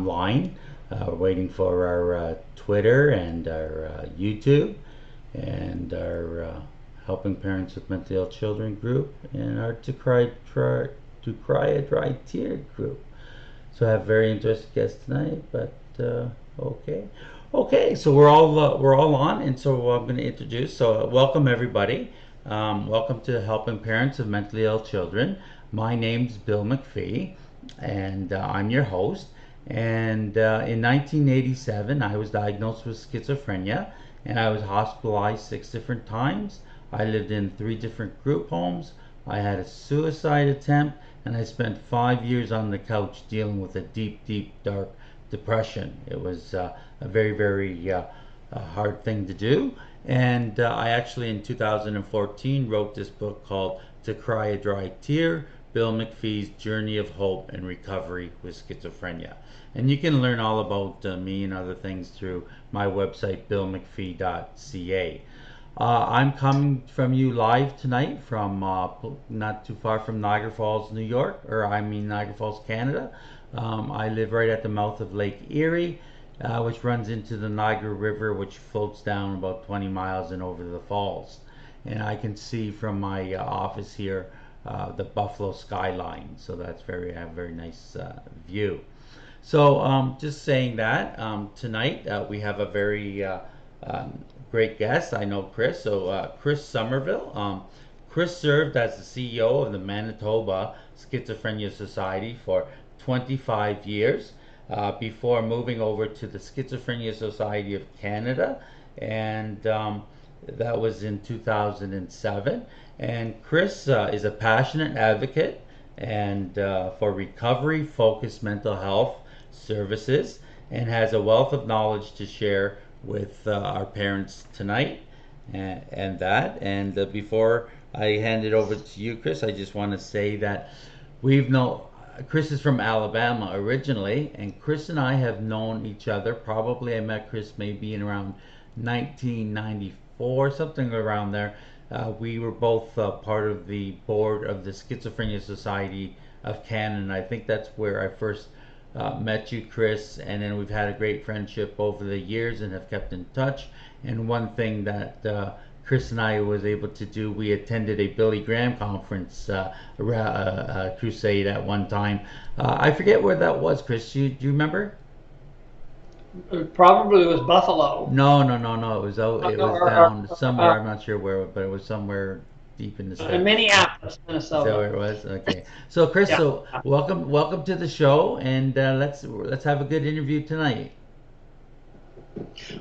online. We're waiting for our Twitter and our YouTube and our Helping Parents with Mentally Ill Children group and our To Cry a Dry Tear group. So I have a very interesting guest tonight, but okay. Okay, so we're all on, and so I'm going to introduce. So welcome everybody. Welcome to Helping Parents of Mentally Ill Children. My name's Bill McPhee, and I'm your host. And in 1987, I was diagnosed with schizophrenia, and I was hospitalized 6 different times. I lived in 3 different group homes. I had a suicide attempt, and I spent 5 years on the couch dealing with a deep, deep, dark depression. It was a very, very hard thing to do. And I actually, in 2014, wrote this book called To Cry a Dry Tear, Bill McPhee's Journey of Hope and Recovery with Schizophrenia. And you can learn all about me and other things through my website, billmcphee.ca. I'm coming from you live tonight from not too far from Niagara Falls, New York, Niagara Falls, Canada. I live right at the mouth of Lake Erie, which runs into the Niagara River, which floats down about 20 miles and over the falls. And I can see from my office here the Buffalo skyline, so that's a very nice view. So just saying that, tonight we have a very great guest. I know Chris. So Chris Summerville. Chris served as the CEO of the Manitoba Schizophrenia Society for 25 years before moving over to the Schizophrenia Society of Canada, and that was in 2007. And Chris is a passionate advocate and for recovery-focused mental health services, and has a wealth of knowledge to share with our parents tonight. And before I hand it over to you, Chris, I just want to say that Chris is from Alabama originally, and Chris and I have known each other. Probably I met Chris maybe in around 1994, something around there. We were both part of the board of the Schizophrenia Society of Canada, and I think that's where I first met you, Chris, and then we've had a great friendship over the years and have kept in touch. And one thing that Chris and I was able to do, we attended a Billy Graham conference crusade at one time. I forget where that was, Chris. Do you remember? It probably was Buffalo. No. It was down somewhere. I'm not sure where, but it was somewhere deep in the state. In Minneapolis, Minnesota. Is that where it was? Okay. So Chris, so welcome to the show, and let's have a good interview tonight.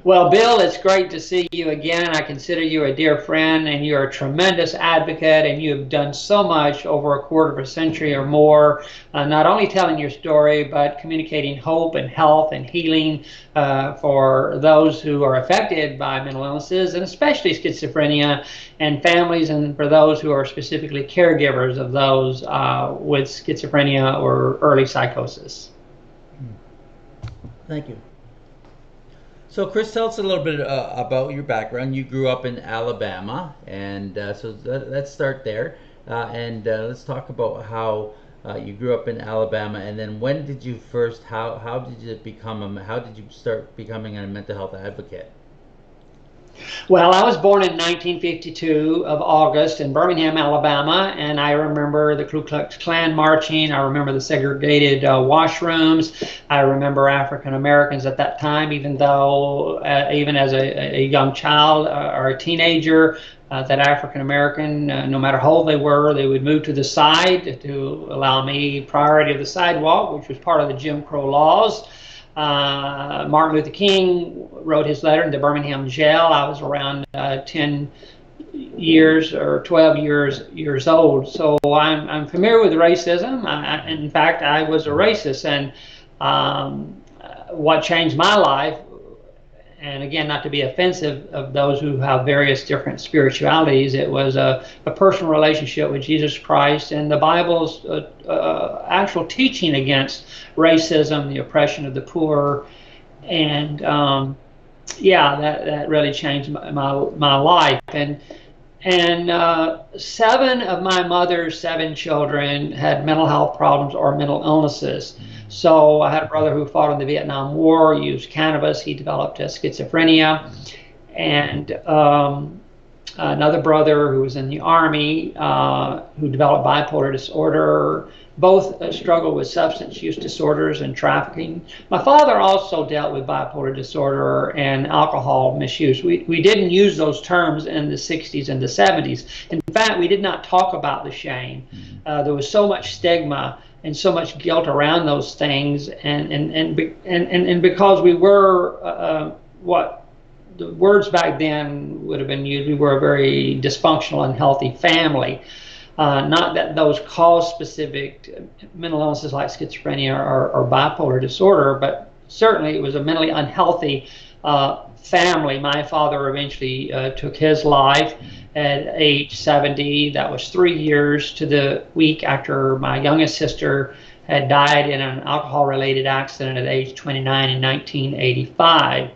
Well, Bill, it's great to see you again. I consider you a dear friend, and you're a tremendous advocate, and you have done so much over a quarter of a century or more, not only telling your story, but communicating hope and health and healing for those who are affected by mental illnesses, and especially schizophrenia, and families, and for those who are specifically caregivers of those with schizophrenia or early psychosis. Thank you. So Chris, tell us a little bit about your background. You grew up in Alabama, and so let's start there, and let's talk about how you grew up in Alabama, and then when did you first, how did you start becoming a mental health advocate? Well, I was born in 1952 of August in Birmingham, Alabama, and I remember the Ku Klux Klan marching. I remember the segregated washrooms. I remember African Americans at that time, even though, even as a young child or a teenager, that African American, no matter how old they were, they would move to the side to allow me priority of the sidewalk, which was part of the Jim Crow laws. Martin Luther King wrote his letter in the Birmingham jail. I was around 10 years or 12 years old, so I'm familiar with racism. In fact, I was a racist, and what changed my life, and again, not to be offensive of those who have various different spiritualities, it was a personal relationship with Jesus Christ and the Bible's actual teaching against racism, the oppression of the poor, and that really changed my life. And And 7 of my mother's 7 children had mental health problems or mental illnesses. So I had a brother who fought in the Vietnam War, used cannabis. He developed schizophrenia. And another brother who was in the Army who developed bipolar disorder. Both struggled with substance use disorders and trafficking. My father also dealt with bipolar disorder and alcohol misuse. We didn't use those terms in the 60s and the 70s. In fact, we did not talk about the shame. There was so much stigma and so much guilt around those things, and because we were what the words back then would have been used, we were a very dysfunctional and unhealthy family. Not that those cause specific mental illnesses like schizophrenia or bipolar disorder, but certainly it was a mentally unhealthy family. My father eventually took his life at age 70. That was 3 years to the week after my youngest sister had died in an alcohol-related accident at age 29 in 1985.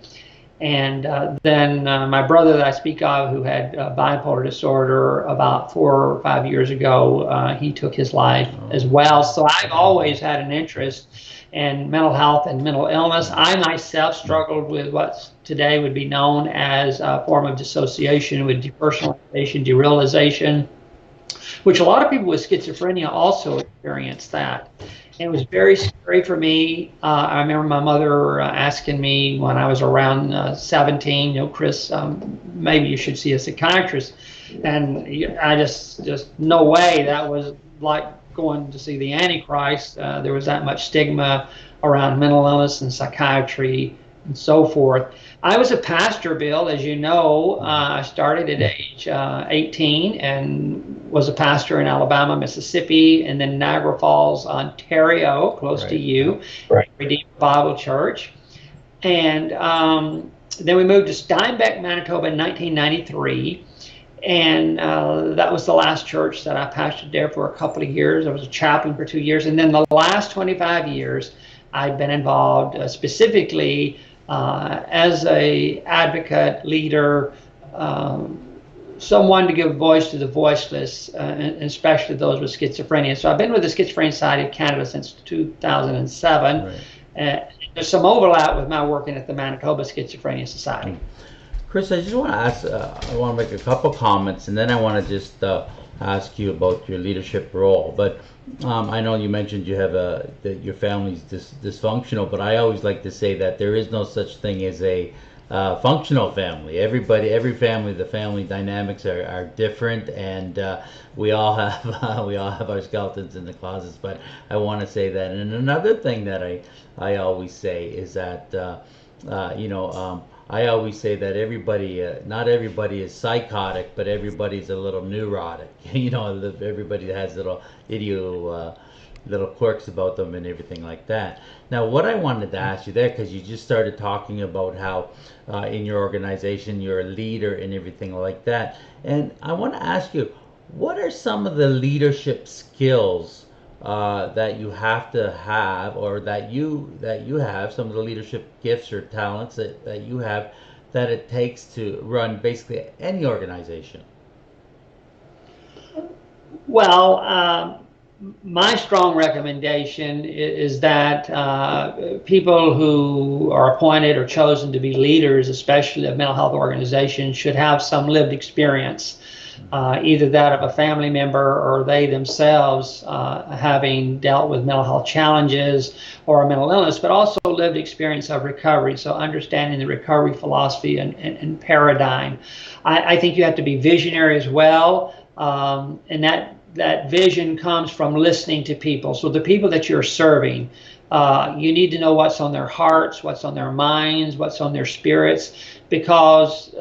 And then my brother that I speak of, who had bipolar disorder about 4 or 5 years ago, he took his life as well. So I've always had an interest in mental health and mental illness. I myself struggled with what today would be known as a form of dissociation, with depersonalization, derealization, which a lot of people with schizophrenia also experience that. It was very scary for me. I remember my mother asking me when I was around 17, Chris, maybe you should see a psychiatrist. And I just no way. That was like going to see the Antichrist. There was that much stigma around mental illness and psychiatry and so forth. I was a pastor, Bill, as you know. I started at age 18 and was a pastor in Alabama, Mississippi, and then Niagara Falls, Ontario, close to you, Redeemed Bible Church. And then we moved to Steinbeck, Manitoba in 1993. And that was the last church that I pastored there for a couple of years. I was a chaplain for 2 years. And then the last 25 years, I've been involved specifically as a advocate, leader, someone to give voice to the voiceless, and especially those with schizophrenia. So I've been with the Schizophrenia Society of Canada since 2007. There's some overlap with my working at the Manitoba Schizophrenia Society. Chris, I just want to ask, I want to make a couple comments, and then I want to just ask you about your leadership role. But I know you mentioned you have that your family's dysfunctional, but I always like to say that there is no such thing as a functional family. Every family, the family dynamics are different, and we all have our skeletons in the closets. But I want to say that. And another thing that I always say is that I always say that not everybody is psychotic, but everybody's a little neurotic. Everybody has little little quirks about them and everything like that. Now, what I wanted to ask you there, because you just started talking about how in your organization you're a leader and everything like that, and I want to ask you, what are some of the leadership skills that you have to have, or that you have, some of the leadership gifts or talents that you have, that it takes to run basically any organization? Well, my strong recommendation is that people who are appointed or chosen to be leaders, especially of mental health organizations, should have some lived experience. Either that of a family member or they themselves having dealt with mental health challenges or a mental illness, but also lived experience of recovery. So understanding the recovery philosophy and paradigm. I think you have to be visionary as well, and that vision comes from listening to people. So the people that you're serving, you need to know what's on their hearts, what's on their minds, what's on their spirits, because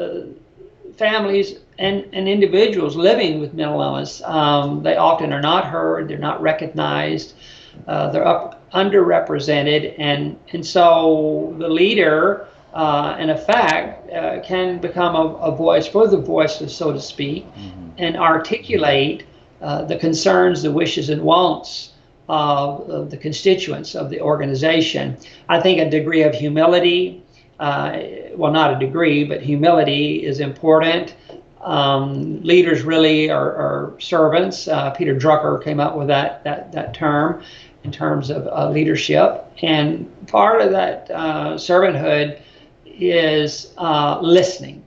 families and individuals living with mental illness, they often are not heard, they're not recognized, they're underrepresented, and so the leader, in effect, can become a voice for the voiceless, so to speak, and articulate the concerns, the wishes, and wants of the constituents of the organization. I think a degree of humility, well, not a degree, but humility is important. Leaders really are servants. Peter Drucker came up with that term in terms of leadership. And part of that servanthood is listening.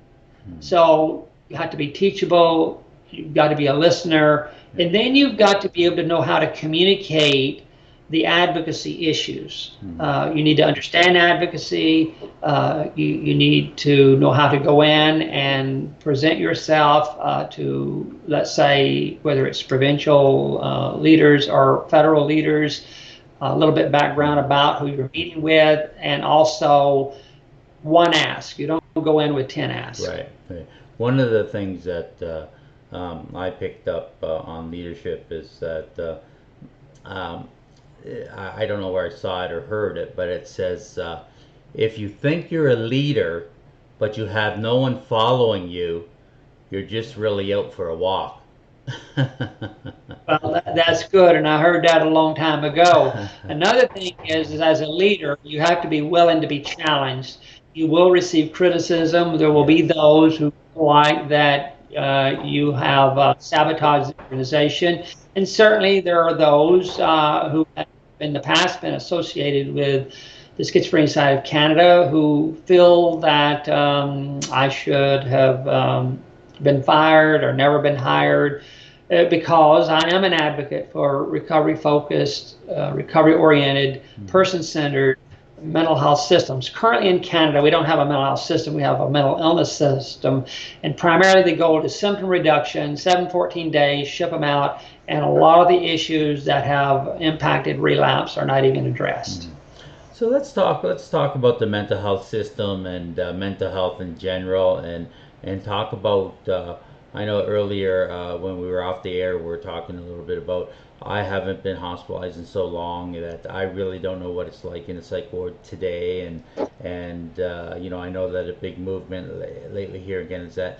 So you have to be teachable, you've got to be a listener, and then you've got to be able to know how to communicate the advocacy issues. You need to understand advocacy. You need to know how to go in and present yourself to, let's say, whether it's provincial leaders or federal leaders, a little bit background about who you're meeting with, and also one ask. You don't go in with 10 asks. Right. One of the things that I picked up on leadership is that I don't know where I saw it or heard it, but it says if you think you're a leader but you have no one following you, you're just really out for a walk. Well, that's good, and I heard that a long time ago. Another thing is as a leader, you have to be willing to be challenged. You will receive criticism. There will be those who like that you have sabotaged the organization, and certainly there are those who have in the past been associated with the schizophrenia side of Canada who feel that I should have been fired or never been hired. Because I am an advocate for recovery-focused, recovery-oriented, person-centered mental health systems. Currently in Canada, we don't have a mental health system, we have a mental illness system, and primarily the goal is symptom reduction, 7-14 days, ship them out, and a lot of the issues that have impacted relapse are not even addressed. So let's talk about the mental health system and mental health in general, and talk about I know earlier when we were off the air, we were talking a little bit about I haven't been hospitalized in so long that I really don't know what it's like in a psych ward today, and you know, I know that a big movement lately here again is that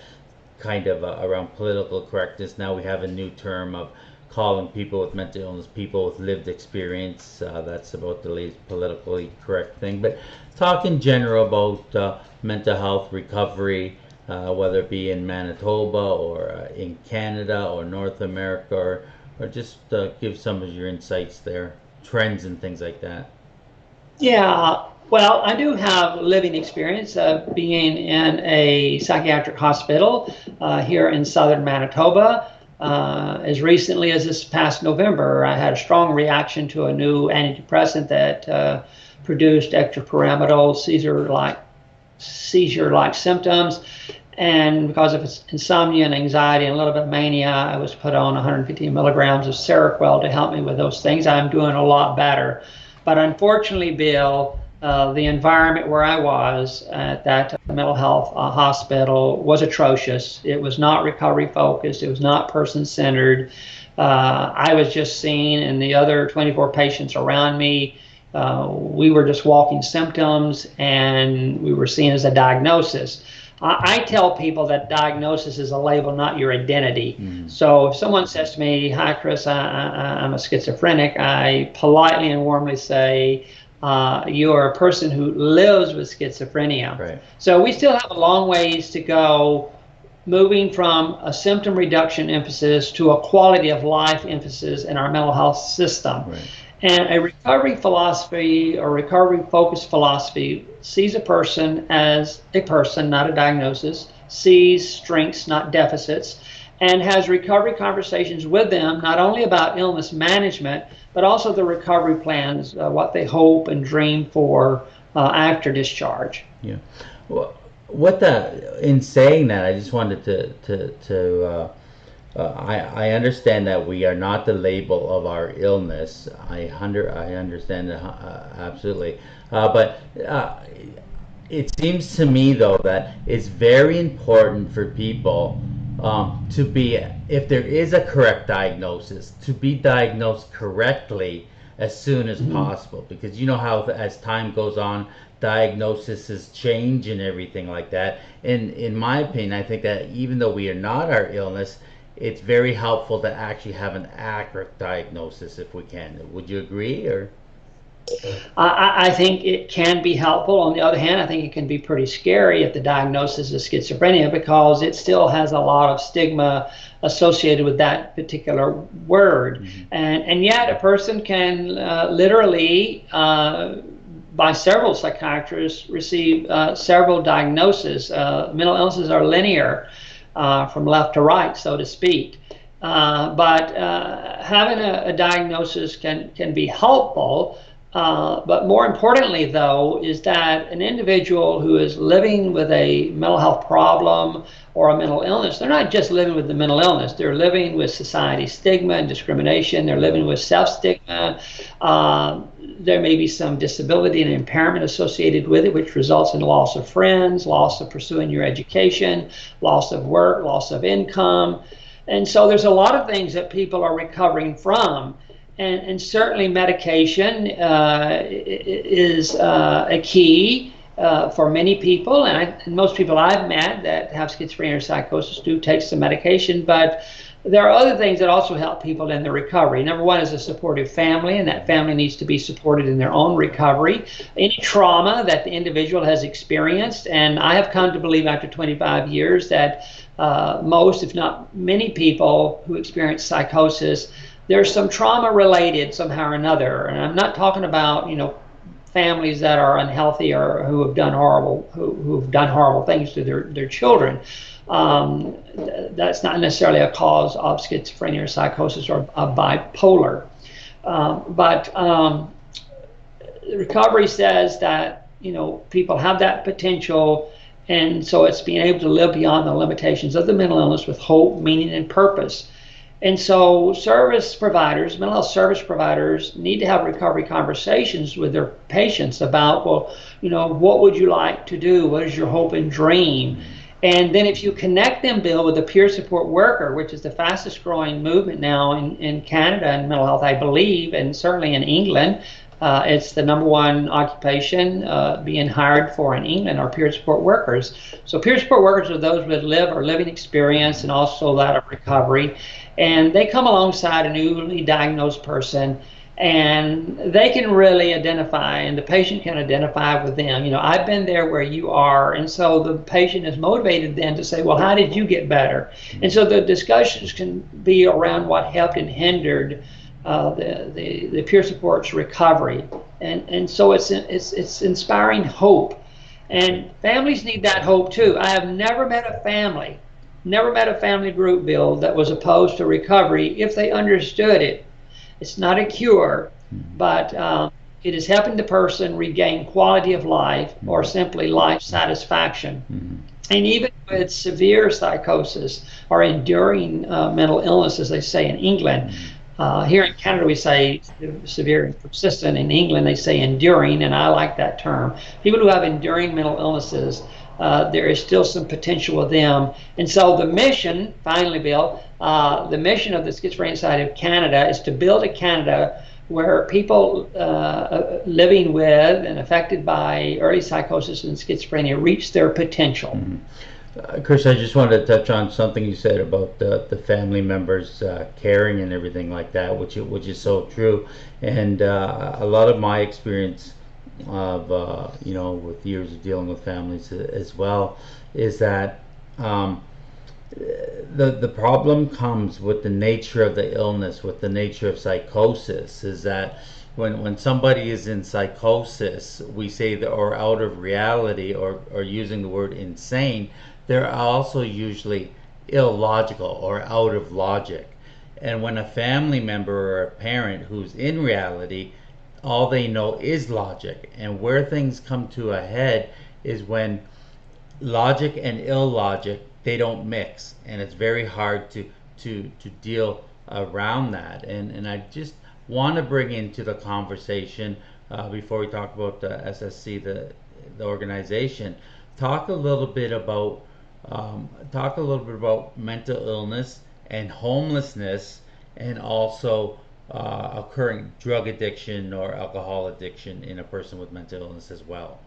kind of around political correctness. Now we have a new term of calling people with mental illness people with lived experience. That's about the least politically correct thing. But talk in general about mental health recovery. Whether it be in Manitoba or in Canada or North America, or just give some of your insights there, trends and things like that. Yeah, well, I do have living experience of being in a psychiatric hospital here in southern Manitoba. As recently as this past November, I had a strong reaction to a new antidepressant that produced extrapyramidal seizure-like symptoms, and because of its insomnia and anxiety and a little bit of mania, I was put on 150 milligrams of Seroquel to help me with those things. I'm doing a lot better, but unfortunately, Bill, the environment where I was at that mental health hospital was atrocious. It was not recovery focused. It was not person-centered. I was just seeing, and the other 24 patients around me, we were just walking symptoms, and we were seen as a diagnosis. I tell people that diagnosis is a label, not your identity. So if someone says to me, "Hi, Chris, I'm a schizophrenic," I politely and warmly say, "You are a person who lives with schizophrenia." Right. So we still have a long ways to go, moving from a symptom reduction emphasis to a quality of life emphasis in our mental health system. Right. And a recovery philosophy or recovery focused philosophy sees a person as a person, not a diagnosis, sees strengths, not deficits, and has recovery conversations with them, not only about illness management, but also the recovery plans, what they hope and dream for after discharge. Yeah. Well, in saying that, I just wanted to I understand that we are not the label of our illness. I understand that absolutely, but it seems to me though that it's very important for people to be, if there is a correct diagnosis, to be diagnosed correctly as soon as possible, because you know how as time goes on, diagnoses change and everything like that. And in my opinion, I think that even though we are not our illness, it's very helpful to actually have an accurate diagnosis if we can. Would you agree? Or I think it can be helpful. On the other hand, I think it can be pretty scary if the diagnosis is schizophrenia, because it still has a lot of stigma associated with that particular word. Mm-hmm. And yet, a person can literally, by several psychiatrists, receive several diagnoses. Mental illnesses are linear, from left to right, so to speak. But having a diagnosis can be helpful. But more importantly, though, is that an individual who is living with a mental health problem or a mental illness, they're not just living with the mental illness, they're living with society's stigma and discrimination, they're living with self-stigma. There may be some disability and impairment associated with it, which results in loss of friends, loss of pursuing your education, loss of work, loss of income. And so there's a lot of things that people are recovering from. And certainly medication is a key for many people. And most people I've met that have schizophrenia or psychosis do take some medication. But there are other things that also help people in their recovery. Number one is a supportive family, and that family needs to be supported in their own recovery. Any trauma that the individual has experienced, and I have come to believe after 25 years that most, if not many people who experience psychosis, there's some trauma related somehow or another. And I'm not talking about, families that are unhealthy or who have done horrible things to their children. That's not necessarily a cause of schizophrenia or psychosis or bipolar. But recovery says that, people have that potential. And so it's being able to live beyond the limitations of the mental illness with hope, meaning, and purpose. And so service providers, mental health service providers, need to have recovery conversations with their patients about, what would you like to do? What is your hope and dream? And then if you connect them, Bill, with a peer support worker, which is the fastest growing movement now in Canada in mental health, I believe, and certainly in England, it's the number one occupation being hired for in England are peer support workers. So peer support workers are those with living experience and also that of recovery. And they come alongside a newly diagnosed person, and they can really identify, and the patient can identify with them. I've been there where you are. And so the patient is motivated then to say, well, how did you get better? And so the discussions can be around what helped and hindered the peer support's recovery. And so it's inspiring hope. And families need that hope too. I have never met a family group, Bill, that was opposed to recovery if they understood it. It's not a cure, but it is helping the person regain quality of life or simply life satisfaction. And even with severe psychosis or enduring mental illness, as they say in England, here in Canada we say severe and persistent. In England they say enduring, and I like that term. People who have enduring mental illnesses, there is still some potential with them. And so the mission, finally, Bill, the mission of the Schizophrenia Society of Canada is to build a Canada where people living with and affected by early psychosis and schizophrenia reach their potential. Chris, I just wanted to touch on something you said about the family members caring and everything like that, which is so true. And a lot of my experience of with years of dealing with families as well is that the problem comes with the nature of the illness, with the nature of psychosis, is that when somebody is in psychosis, we say that, or out of reality, or using the word insane, they're also usually illogical or out of logic. And when a family member or a parent who's in reality, all they know is logic, and where things come to a head is when logic and illogic, they don't mix, and it's very hard to deal around that. And I just want to bring into the conversation before we talk about the SSC, the organization, talk a little bit about mental illness and homelessness, and also occurring drug addiction or alcohol addiction in a person with mental illness as well.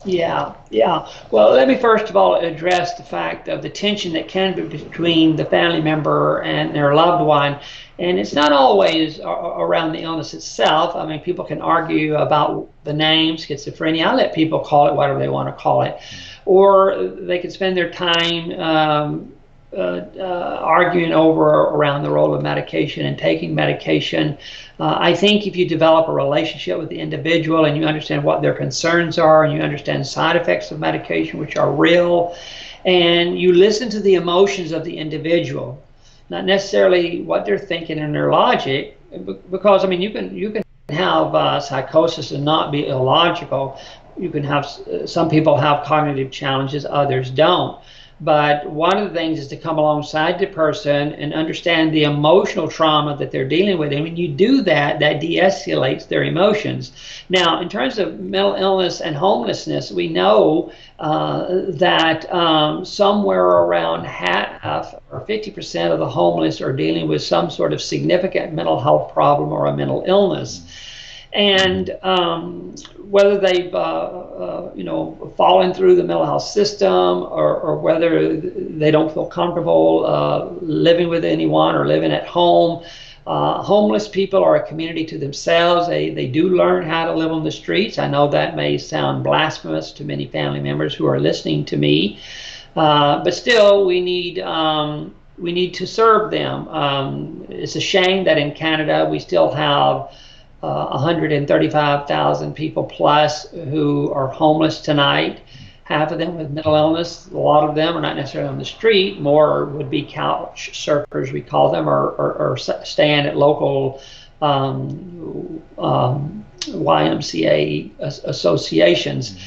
Yeah, yeah. Well, let me first of all address the fact of the tension that can be between the family member and their loved one. And it's not always around the illness itself. I mean, people can argue about the name schizophrenia. I let people call it whatever they want to call it. Or they can spend their time arguing over around the role of medication and taking medication. I think if you develop a relationship with the individual and you understand what their concerns are and you understand side effects of medication, which are real, and you listen to the emotions of the individual, not necessarily what they're thinking and their logic, because I mean you can have psychosis and not be illogical. You can have some people have cognitive challenges, others don't. But one of the things is to come alongside the person and understand the emotional trauma that they're dealing with. And when you do that, that de-escalates their emotions. Now, in terms of mental illness and homelessness, we know that somewhere around half or 50% of the homeless are dealing with some sort of significant mental health problem or a mental illness. And whether they've fallen through the mental health system, or whether they don't feel comfortable living with anyone or living at home. Homeless people are a community to themselves. They do learn how to live on the streets. I know that may sound blasphemous to many family members who are listening to me, but still we need to serve them. It's a shame that in Canada we still have 135,000 people plus who are homeless tonight. Half of them with mental illness. A lot of them are not necessarily on the street. More would be couch surfers, we call them, or staying at local YMCA associations.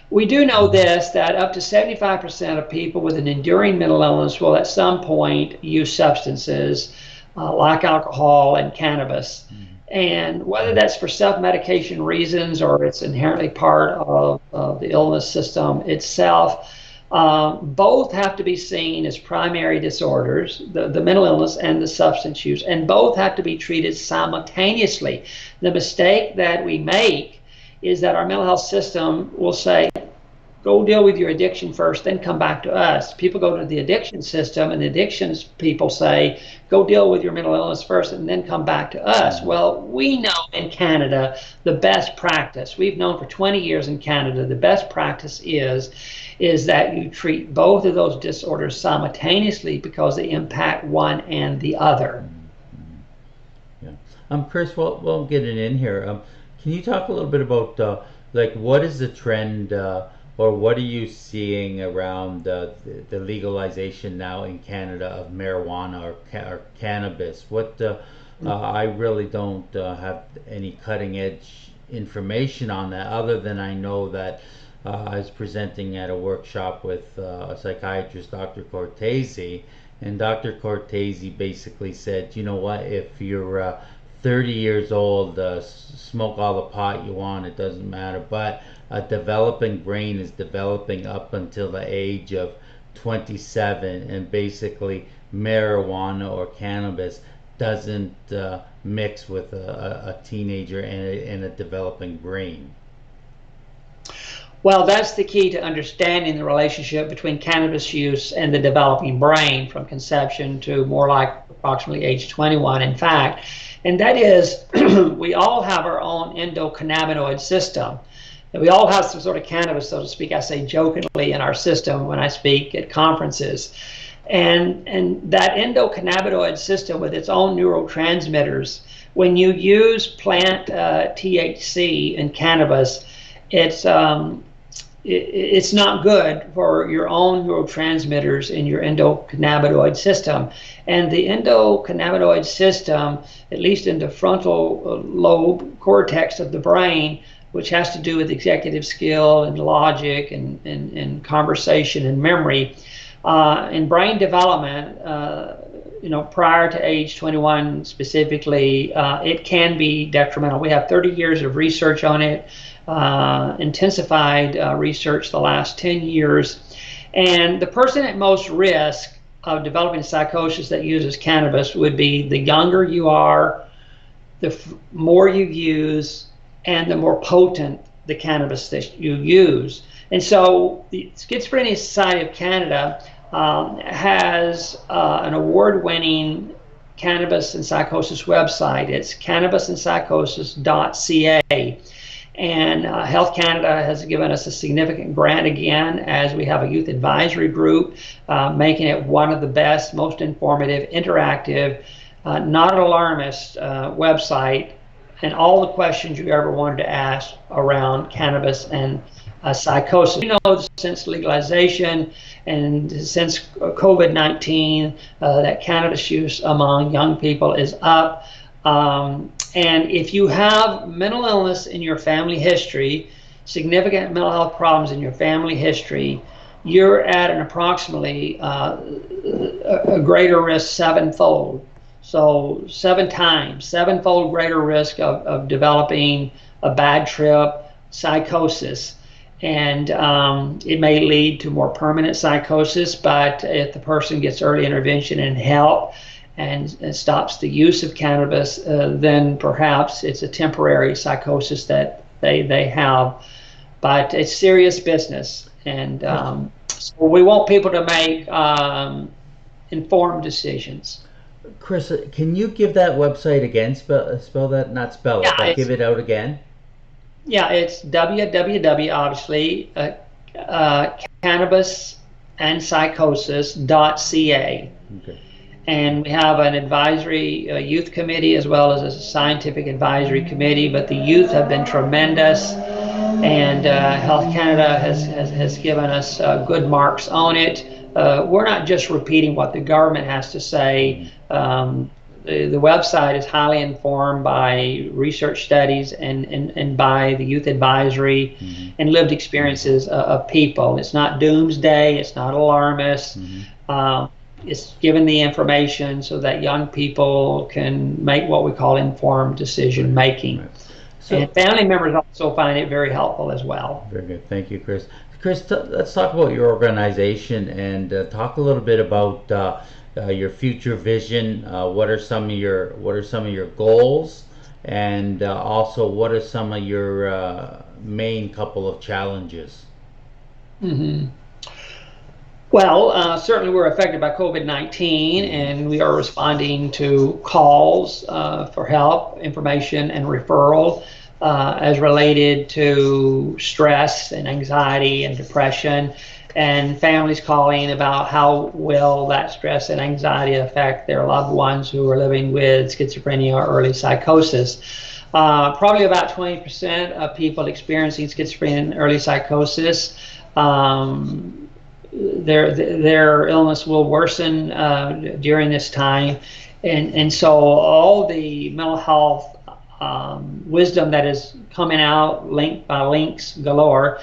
We do know this, that up to 75% of people with an enduring mental illness will at some point use substances like alcohol and cannabis. And whether that's for self-medication reasons or it's inherently part of the illness system itself, both have to be seen as primary disorders, the mental illness and the substance use, and both have to be treated simultaneously. The mistake that we make is that our mental health system will say, go deal with your addiction first, then come back to us. People go to the addiction system, and the addictions people say, go deal with your mental illness first, and then come back to us. Well, we know in Canada the best practice. We've known for 20 years in Canada the best practice is that you treat both of those disorders simultaneously because they impact one and the other. Yeah. Chris, while getting in here, can you talk a little bit about like what is the trend? Or what are you seeing around the legalization now in Canada of marijuana or cannabis? I really don't have any cutting edge information on that, other than I know that I was presenting at a workshop with a psychiatrist, Dr. Cortese, and Dr. Cortese basically said, you know what, if you're 30 years old, smoke all the pot you want, it doesn't matter, but a developing brain is developing up until the age of 27, and basically marijuana or cannabis doesn't mix with a teenager and a developing brain. Well, that's the key to understanding the relationship between cannabis use and the developing brain from conception to more like approximately age 21, in fact. And that is, we all have our own endocannabinoid system. And we all have some sort of cannabis, so to speak, I say jokingly, in our system when I speak at conferences. And that endocannabinoid system with its own neurotransmitters, when you use plant THC in cannabis, it's not good for your own neurotransmitters in your endocannabinoid system. And the endocannabinoid system, at least in the frontal lobe cortex of the brain, which has to do with executive skill and logic and conversation and memory, in brain development, prior to age 21 specifically, it can be detrimental. We have 30 years of research on it, intensified research the last 10 years. And the person at most risk of developing psychosis that uses cannabis would be the younger you are, the more you use, and the more potent the cannabis that you use. And so the Schizophrenia Society of Canada has an award-winning cannabis and psychosis website. It's cannabisandspsychosis.ca. And Health Canada has given us a significant grant again, as we have a youth advisory group, making it one of the best, most informative, interactive, not alarmist website, and all the questions you ever wanted to ask around cannabis and psychosis. You know, since legalization and since COVID-19, that cannabis use among young people is up. And if you have mental illness in your family history, significant mental health problems in your family history, you're at an approximately a greater risk sevenfold. So sevenfold greater risk of developing a bad trip, psychosis. And it may lead to more permanent psychosis, but if the person gets early intervention and help and stops the use of cannabis, then perhaps it's a temporary psychosis that they have. But it's serious business. And so we want people to make informed decisions. Chris, can you give that website again? Spell that, not spell it, but give it out again. Yeah, it's www, obviously, cannabisandspsychosis.ca. Okay. And we have an advisory youth committee as well as a scientific advisory committee, but the youth have been tremendous, and Health Canada has given us good marks on it. We're not just repeating what the government has to say. The website is highly informed by research studies and by the youth advisory and lived experiences of people. It's not doomsday, it's not alarmist. It's given the information so that young people can make what we call informed decision making. Right. So, and family members also find it very helpful as well. Very good. Thank you, Chris. Chris, let's talk about your organization and talk a little bit about your future vision. What are some of your goals, and also what are some of your main couple of challenges? Well, certainly we're affected by COVID-19, and we are responding to calls for help, information, and referral as related to stress and anxiety and depression, and families calling about how will that stress and anxiety affect their loved ones who are living with schizophrenia or early psychosis. Probably about 20% of people experiencing schizophrenia and early psychosis, their illness will worsen during this time, and so all the mental health wisdom that is coming out, linked by links galore.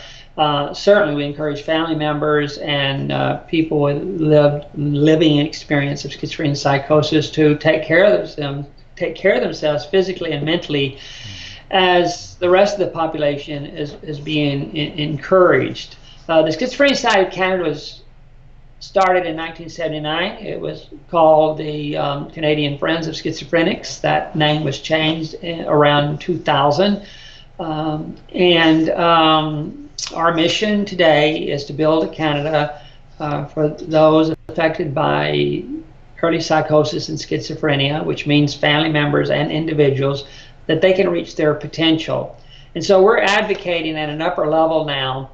Certainly, we encourage family members and people with living experience of schizophrenia and psychosis to take care of themselves physically and mentally, as the rest of the population is being encouraged. The Schizophrenia Society of Canada was started in 1979. It was called the Canadian Friends of Schizophrenics. That name was changed around 2000. Our mission today is to build a Canada for those affected by early psychosis and schizophrenia, which means family members and individuals, that they can reach their potential. And so we're advocating at an upper level now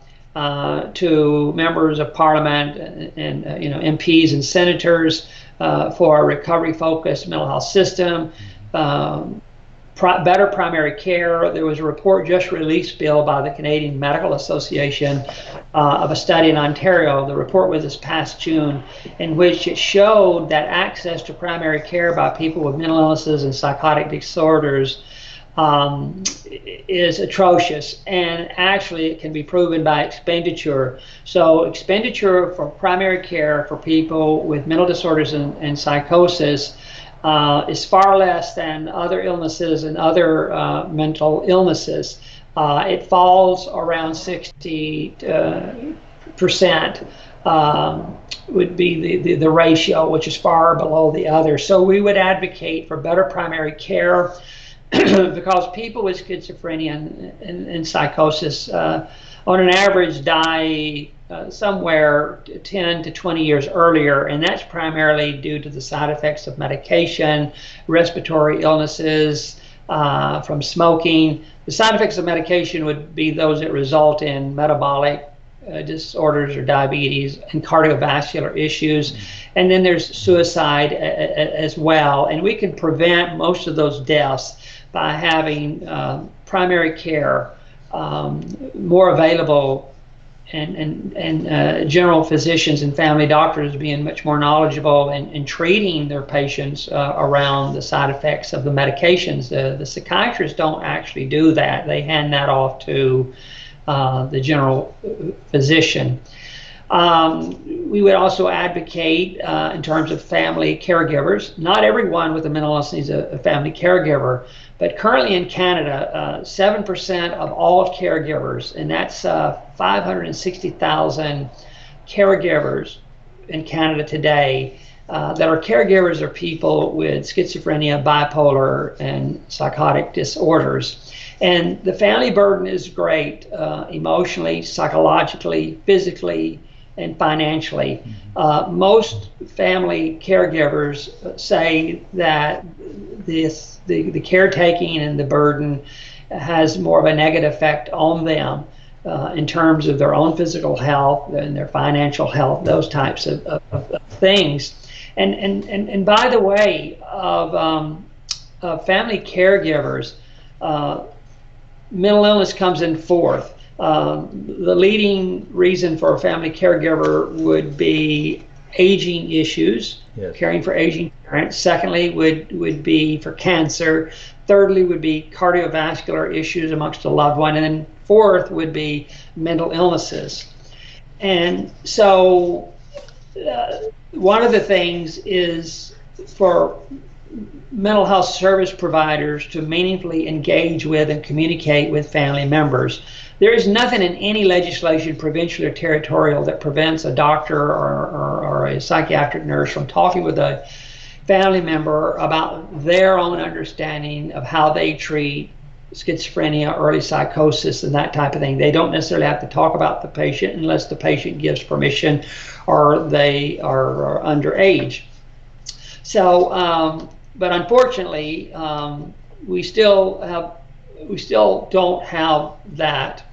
to members of Parliament and MPs and senators for a recovery-focused mental health system, better primary care. There was a report just released, Bill, by the Canadian Medical Association of a study in Ontario. The report was this past June, in which it showed that access to primary care by people with mental illnesses and psychotic disorders is atrocious, and actually it can be proven by expenditure. So expenditure for primary care for people with mental disorders and psychosis is far less than other illnesses and other mental illnesses. It falls around 60% would be the ratio, which is far below the others. So we would advocate for better primary care because people with schizophrenia and psychosis on an average die somewhere 10 to 20 years earlier, and that's primarily due to the side effects of medication, respiratory illnesses from smoking. The side effects of medication would be those that result in metabolic disorders or diabetes and cardiovascular issues. And then there's suicide as well. And we can prevent most of those deaths by having primary care more available, and general physicians and family doctors being much more knowledgeable in treating their patients around the side effects of the medications. The psychiatrists don't actually do that. They hand that off to the general physician. We would also advocate in terms of family caregivers. Not everyone with a mental illness needs a family caregiver, but currently in Canada, 7% of all caregivers, and that's 560,000 caregivers in Canada today, that are caregivers are people with schizophrenia, bipolar, and psychotic disorders. And the family burden is great emotionally, psychologically, physically, and financially. Most family caregivers say that the caretaking and the burden has more of a negative effect on them in terms of their own physical health and their financial health, those types of things. And by the way, of family caregivers, mental illness comes in fourth. The leading reason for a family caregiver would be aging issues, yes, caring for aging parents. Secondly, would be for cancer. Thirdly, would be cardiovascular issues amongst a loved one. And then fourth would be mental illnesses. And so one of the things is for mental health service providers to meaningfully engage with and communicate with family members. There is nothing in any legislation, provincial or territorial, that prevents a doctor or a psychiatric nurse from talking with a family member about their own understanding of how they treat schizophrenia, early psychosis, and that type of thing. They don't necessarily have to talk about the patient unless the patient gives permission or they are underage. So, but unfortunately, we still don't have that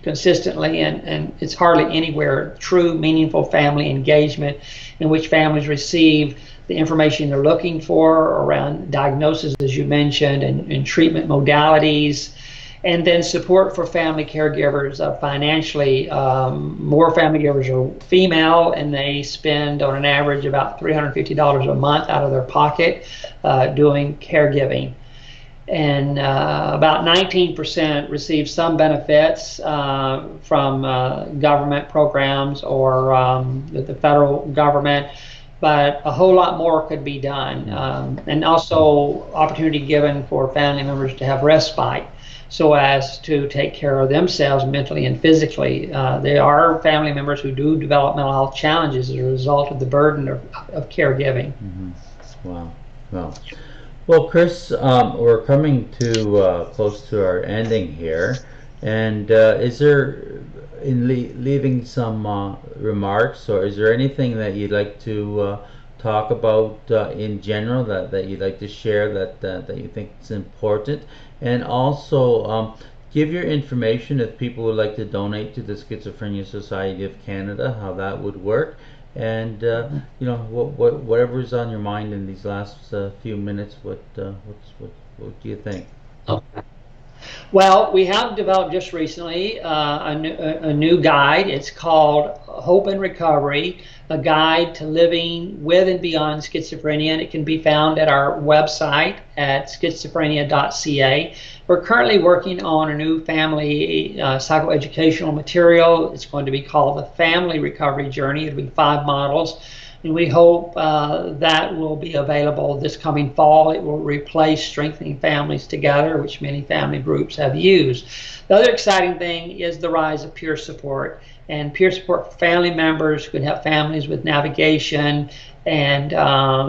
consistently, and it's hardly anywhere true, meaningful family engagement in which families receive the information they're looking for around diagnosis, as you mentioned, and treatment modalities, and then support for family caregivers financially. More family caregivers are female, and they spend on an average about $350 a month out of their pocket doing caregiving. And about 19% receive some benefits from government programs or the federal government, but a whole lot more could be done. And also opportunity given for family members to have respite so as to take care of themselves mentally and physically. There are family members who do develop mental health challenges as a result of the burden of caregiving. Mm-hmm. Wow. Wow. Well, Chris, we're coming to close to our ending here, and is there, in leaving some remarks, or is there anything that you'd like to talk about in general that you'd like to share that you think is important, and also give your information if people would like to donate to the Schizophrenia Society of Canada, how that would work. And you know, whatever is on your mind in these last few minutes, what do you think? Okay. Well, we have developed just recently a new guide. It's called Hope and Recovery, a guide to living with and beyond schizophrenia, and it can be found at our website at schizophrenia.ca. We're currently working on a new family psychoeducational material. It's going to be called the Family Recovery Journey. It'll be 5 models, and we hope that will be available this coming fall. It will replace Strengthening Families Together, which many family groups have used. The other exciting thing is the rise of peer support, and peer support for family members who can help families with navigation and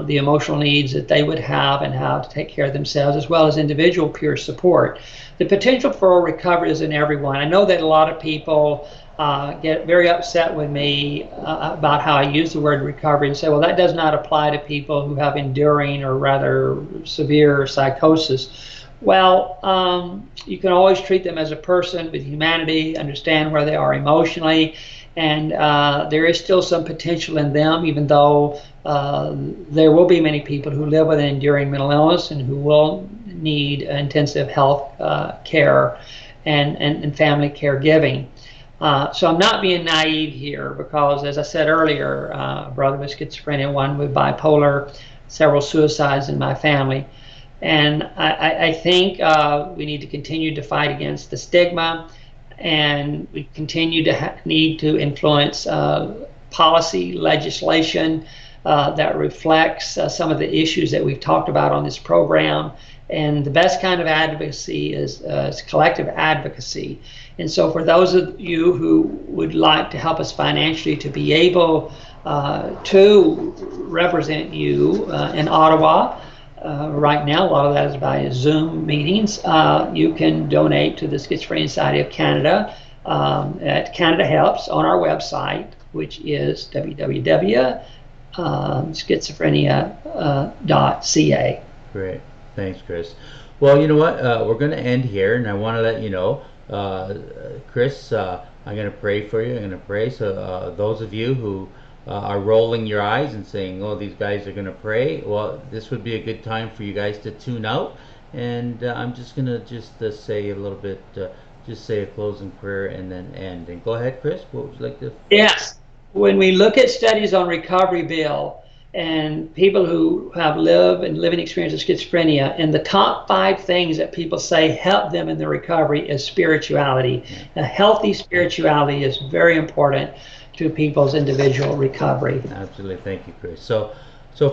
the emotional needs that they would have and how to take care of themselves, as well as individual peer support. The potential for recovery is in everyone. I know that a lot of people get very upset with me about how I use the word recovery and say, well, that does not apply to people who have enduring or rather severe psychosis. Well, you can always treat them as a person with humanity, understand where they are emotionally, and there is still some potential in them, even though there will be many people who live with an enduring mental illness and who will need intensive health care and family caregiving. So I'm not being naive here because, as I said earlier, a brother with schizophrenia, one with bipolar, several suicides in my family. And I think we need to continue to fight against the stigma, and we continue to need to influence policy legislation that reflects some of the issues that we've talked about on this program. And the best kind of advocacy is collective advocacy. And so for those of you who would like to help us financially to be able to represent you in Ottawa, right now, a lot of that is by Zoom meetings. You can donate to the Schizophrenia Society of Canada at Canada Helps on our website, which is www.schizophrenia.ca. Great. Thanks, Chris. Well, you know what? We're going to end here, and I want to let you know, Chris, I'm going to pray for you. I'm going to pray. So those of you who are rolling your eyes and saying, oh, these guys are going to pray, well, this would be a good time for you guys to tune out. And I'm just going to say a little bit, just say a closing prayer and then end. And go ahead, Chris. What would you like to? Yes. When we look at studies on recovery, Bill, and people who have living experience of schizophrenia, and the top 5 things that people say help them in their recovery is spirituality. A healthy spirituality is very important to people's individual recovery. Absolutely. Thank you, Chris. So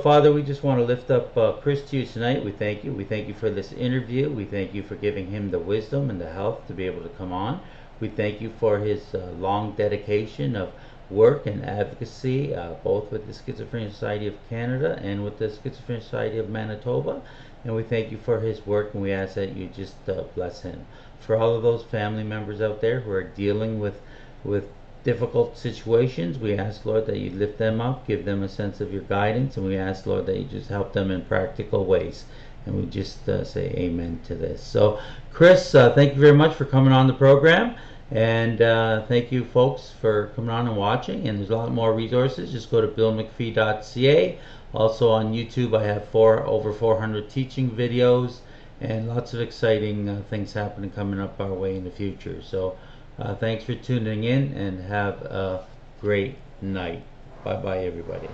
Father, we just want to lift up Chris to you tonight. We thank you. We thank you for this interview. We thank you for giving him the wisdom and the health to be able to come on. We thank you for his long dedication of work and advocacy, both with the Schizophrenia Society of Canada and with the Schizophrenia Society of Manitoba. And we thank you for his work, and we ask that you just bless him. For all of those family members out there who are dealing with difficult situations, we ask, Lord, that you lift them up, give them a sense of your guidance, and we ask, Lord, that you just help them in practical ways. And we just say amen to this. So, Chris, thank you very much for coming on the program. And thank you, folks, for coming on and watching. And there's a lot more resources. Just go to billmcphee.ca. Also on YouTube, I have over 400 teaching videos and lots of exciting things happening coming up our way in the future. So thanks for tuning in, and have a great night. Bye-bye, everybody.